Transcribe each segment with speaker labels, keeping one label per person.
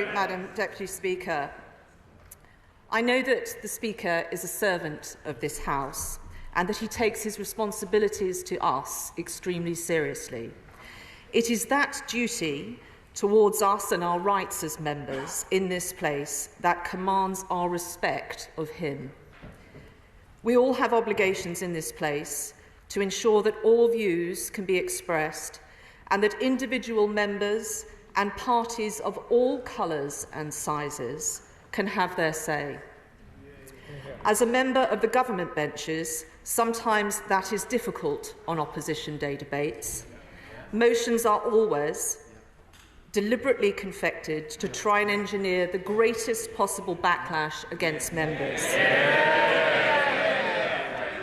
Speaker 1: you, Madam Deputy Speaker. I know that the Speaker is a servant of this House and that he takes his responsibilities to us extremely seriously. It is that duty towards us and our rights as members in this place that commands our respect of him. We all have obligations in this place to ensure that all views can be expressed and that individual members and parties of all colours and sizes can have their say. As a member of the government benches, sometimes that is difficult on opposition day debates. Motions are always deliberately confected to try and engineer the greatest possible backlash against members.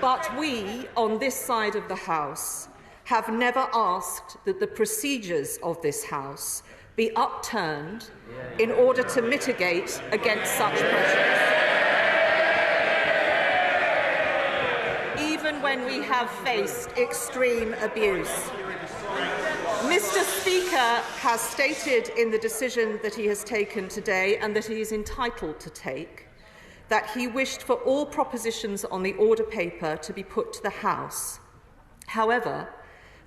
Speaker 1: But we, on this side of the House, have never asked that the procedures of this House be upturned in order to mitigate against such pressures. Even when we have faced extreme abuse. Mr. Speaker has stated in the decision that he has taken today and that he is entitled to take that he wished for all propositions on the order paper to be put to the House. However,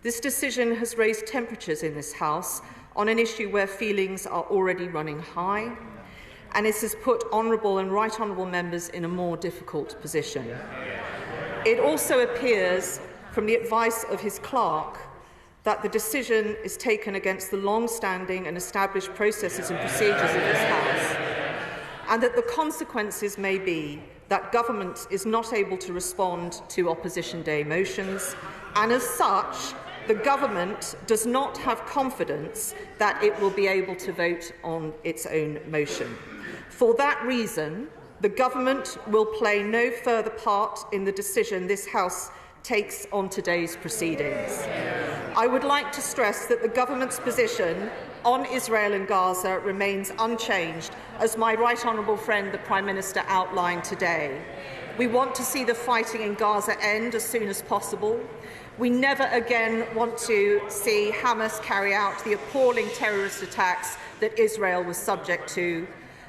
Speaker 1: this decision has raised temperatures in this House on an issue where feelings are already running high, and it has put honourable and right honourable members in a more difficult position. It also appears from the advice of his clerk that the decision is taken against the long-standing and established processes and procedures of this House, and that the consequences may be that government is not able to respond to opposition day motions, and as such, the government does not have confidence that it will be able to vote on its own motion. For that reason, the government will play no further part in the decision this House takes on today's proceedings. I would like to stress that the government's position on Israel and Gaza remains unchanged, as my right honourable friend, the Prime Minister, outlined today. We want to see the fighting in Gaza end as soon as possible. We never again want to see Hamas carry out the appalling terrorist attacks that Israel was subject to.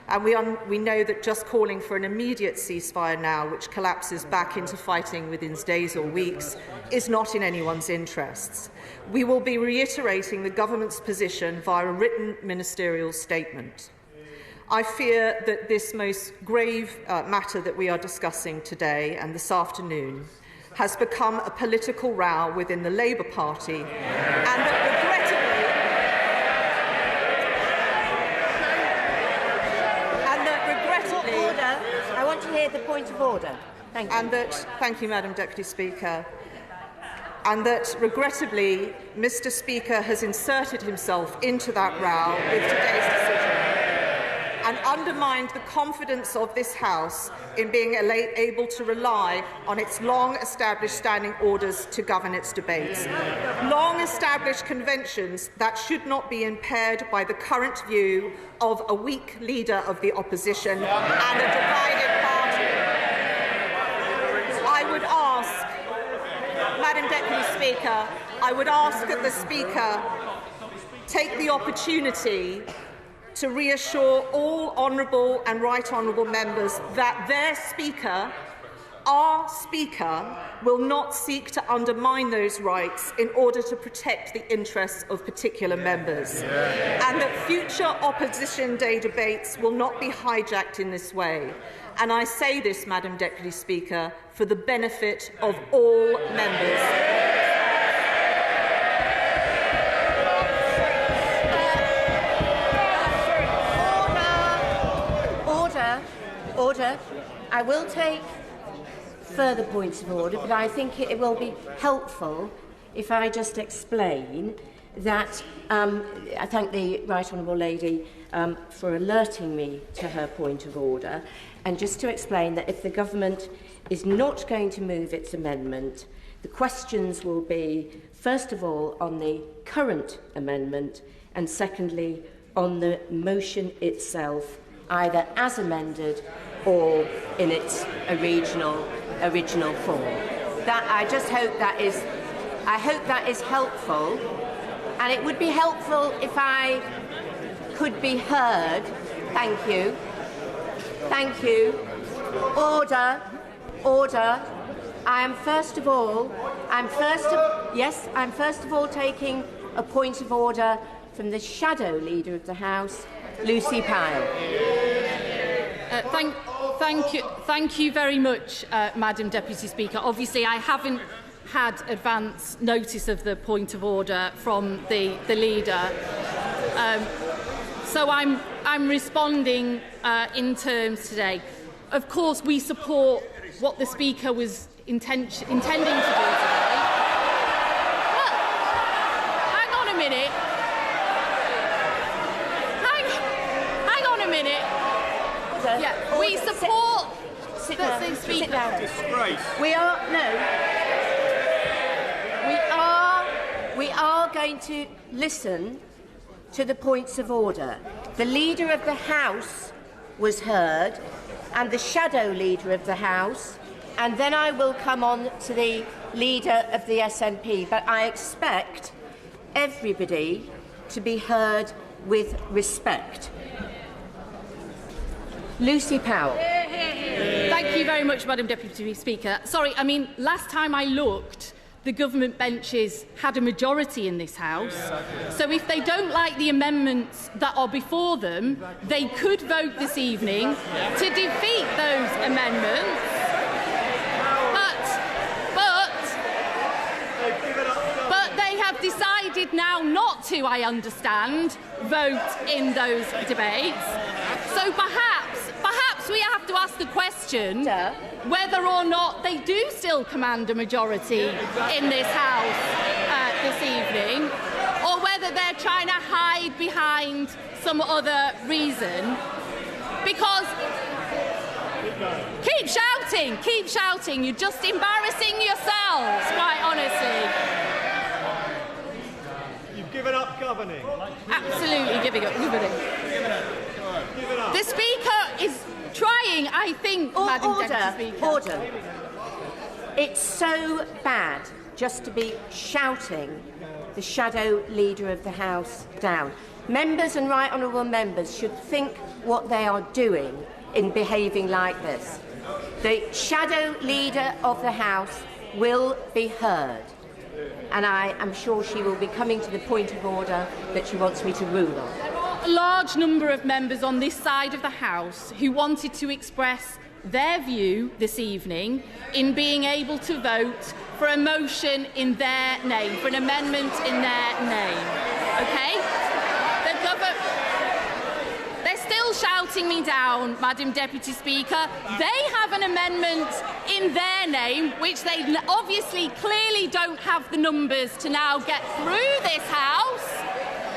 Speaker 1: And we know that just calling for an immediate ceasefire now, which collapses back into fighting within days or weeks, is not in anyone's interests. We will be reiterating the government's position via a written ministerial statement. I fear that this most grave matter that we are discussing today and this afternoon has become a political row within the Labour Party, and that
Speaker 2: I want to hear the point of order. Thank you.
Speaker 1: Thank you, Madam Deputy Speaker. And that, regrettably, Mr. Speaker has inserted himself into that row with today's decision and undermined the confidence of this House in being able to rely on its long-established standing orders to govern its debates. Long-established conventions that should not be impaired by the current view of a weak leader of the opposition and a divided party. I would ask, Madam Deputy Speaker, I would ask that the Speaker take the opportunity to reassure all honourable and right honourable members that their Speaker, our Speaker, will not seek to undermine those rights in order to protect the interests of particular members, and that future opposition day debates will not be hijacked in this way. And I say this, Madam Deputy Speaker, for the benefit of all members.
Speaker 2: Order. I will take further points of order, but I think it will be helpful if I just explain that I thank the Right Honourable Lady for alerting me to her point of order, and just to explain that if the government is not going to move its amendment, the questions will be, first of all, on the current amendment, and secondly, on the motion itself, either as amended or in its original form. I hope that is helpful, and it would be helpful if I could be heard Thank you. Thank you. Order. Order. I'm first of all taking a point of order from the Shadow Leader of the House, Lucy Powell.
Speaker 3: Thank you very much, Madam Deputy Speaker. Obviously, I haven't had advance notice of the point of order from the leader, so I'm responding in terms today. Of course, we support what the Speaker was intending to do today. Well, hang on a minute. Hang on a minute. Yeah, we support the Speaker.
Speaker 4: Disgrace.
Speaker 2: We are going to listen to the points of order. The Leader of the House was heard, and the Shadow Leader of the House, and then I will come on to the Leader of the SNP. But I expect everybody to be heard with respect. Lucy Powell.
Speaker 3: Thank you very much, Madam Deputy Speaker. Sorry, I mean, last time I looked, the government benches had a majority in this House. So if they don't like the amendments that are before them, they could vote this evening to defeat those amendments. But they have decided now not to, I understand, vote in those debates. So perhaps we have to ask the question whether or not they do still command a majority in this House this evening, or whether they're trying to hide behind some other reason. Because keep shouting, you're just embarrassing yourselves, quite honestly.
Speaker 4: You've given up governing.
Speaker 3: Absolutely giving up governing. The Speaker is trying, I think, Madam Deputy Speaker.
Speaker 2: Order. It's so bad just to be shouting the Shadow Leader of the House down. Members and right honourable members should think what they are doing in behaving like this. The Shadow Leader of the House will be heard, and I am sure she will be coming to the point of order that she wants me to rule on.
Speaker 3: A large number of members on this side of the House who wanted to express their view this evening in being able to vote for a motion in their name, for an amendment in their name. OK? They're still shouting me down, Madam Deputy Speaker. They have an amendment in their name, which they obviously clearly don't have the numbers to now get through this House,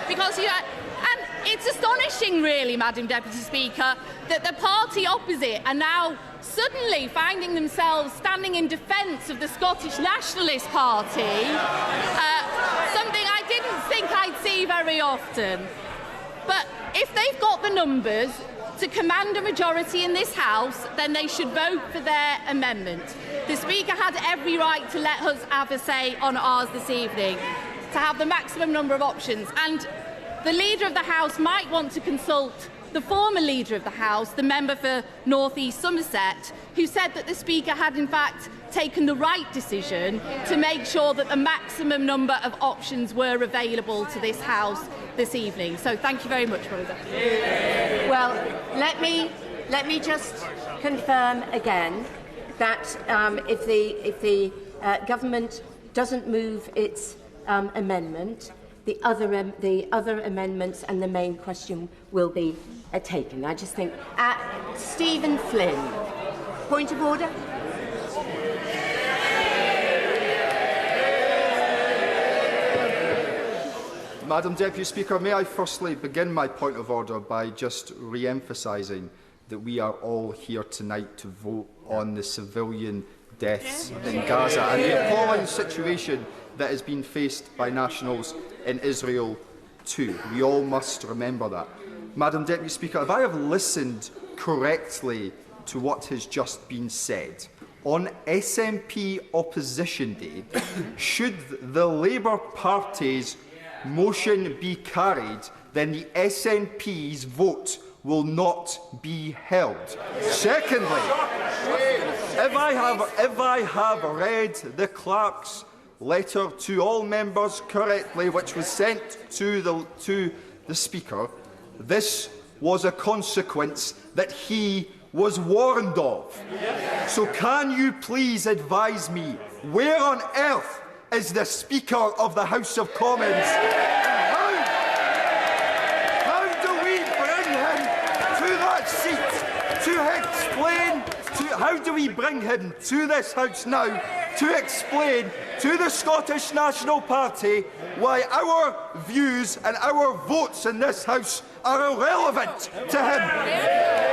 Speaker 3: because and it's astonishing, really, Madam Deputy Speaker, that the party opposite are now suddenly finding themselves standing in defence of the Scottish Nationalist Party, something I didn't think I'd see very often. But if they've got the numbers to command a majority in this House, then they should vote for their amendment. The Speaker had every right to let us have a say on ours this evening, to have the maximum number of options. And the Leader of the House might want to consult the former Leader of the House, the member for North East Somerset, who said that the Speaker had in fact taken the right decision to make sure that the maximum number of options were available to this House this evening. So thank you very much, Rhoda.
Speaker 2: Well, let me just confirm again that if the government doesn't move its amendment, the other amendments and the main question will be taken. I just think Stephen Flynn, point of order.
Speaker 5: Madam Deputy Speaker, may I firstly begin my point of order by just re-emphasising that we are all here tonight to vote on the civilian deaths in Gaza and the appalling situation that has been faced by nationals in Israel too. We all must remember that. Madam Deputy Speaker, if I have listened correctly to what has just been said, on SNP Opposition Day, should the Labour Party's motion be carried, then the SNP's vote will not be held. Secondly, if I have read the clerk's letter to all members correctly, which was sent to the Speaker, this was a consequence that he was warned of. So can you please advise me, where on earth is the Speaker of the House of Commons? How do we bring him to that seat to explain? How do we bring him to this House now to explain to the Scottish National Party why our views and our votes in this House are irrelevant to him?